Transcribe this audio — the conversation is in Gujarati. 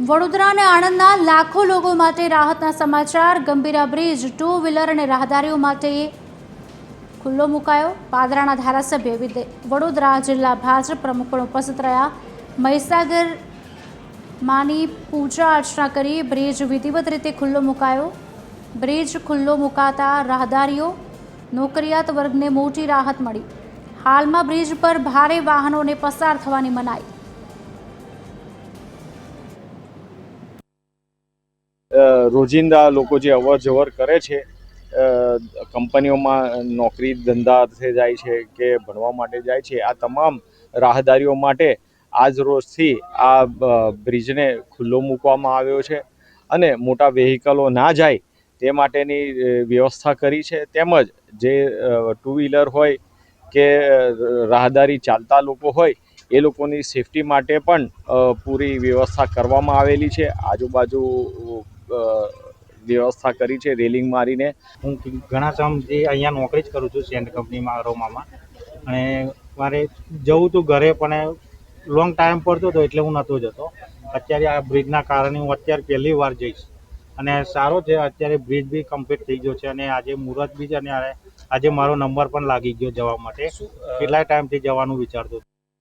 વડોદરા અને આણંદના લાખો લોકો માટે રાહતના સમાચાર। ગંભીરા બ્રિજ ટુ વ્હીલર અને રાહદારીઓ માટે ખુલ્લો મુકાયો। પાદરાના ધારાસભ્ય વડોદરા જિલ્લા ભાજપ પ્રમુખ પણ ઉપસ્થિત રહ્યા। મહીસાગર માની પૂજા અર્ચના કરી બ્રિજ વિધિવત રીતે ખુલ્લો મુકાયો। બ્રિજ ખુલ્લો મુકાતા રાહદારીઓ નોકરિયાત વર્ગને મોટી રાહત મળી। હાલમાં બ્રિજ પર ભારે વાહનોને પસાર થવાની મનાઈ। રોજિંદા લોકો જે અવર જવર કરે છે, કંપનીઓમાં નોકરી ધંધાર્થે જાય છે કે ભણવા માટે જાય છે, આ તમામ રાહદારીઓ માટે આજ રોજથી આ બ્રિજને ખુલ્લો મૂકવામાં આવ્યો છે અને મોટા વેહિકલો ના જાય તે માટેની વ્યવસ્થા કરી છે। તેમજ જે ટુ વ્હીલર હોય કે રાહદારી ચાલતા લોકો હોય એ લોકોની સેફટી માટે પણ પૂરી વ્યવસ્થા કરવામાં આવેલી છે। આજુબાજુ વ્યવસ્થા કરી છે રેલિંગ મારીને। હું ઘણા સમયથી અહીંયા નોકરી જ કરું છું સેન્ટ કંપનીમાં અરોમામાં, અને મારે જવું હતું ઘરે પણ લોંગ ટાઈમ પડતો હતો એટલે હું નહોતો જતો। અત્યારે આ બ્રિજના કારણે હું અત્યારે પહેલી વાર જઈશ અને સારો છે। અત્યારે બ્રિજ બી કમ્પ્લીટ થઈ ગયો છે અને આજે મુહૂર્ત બી છે અને આજે મારો નંબર પણ લાગી ગયો જવા માટે। કેટલા ટાઈમથી જવાનું વિચારતો હતો।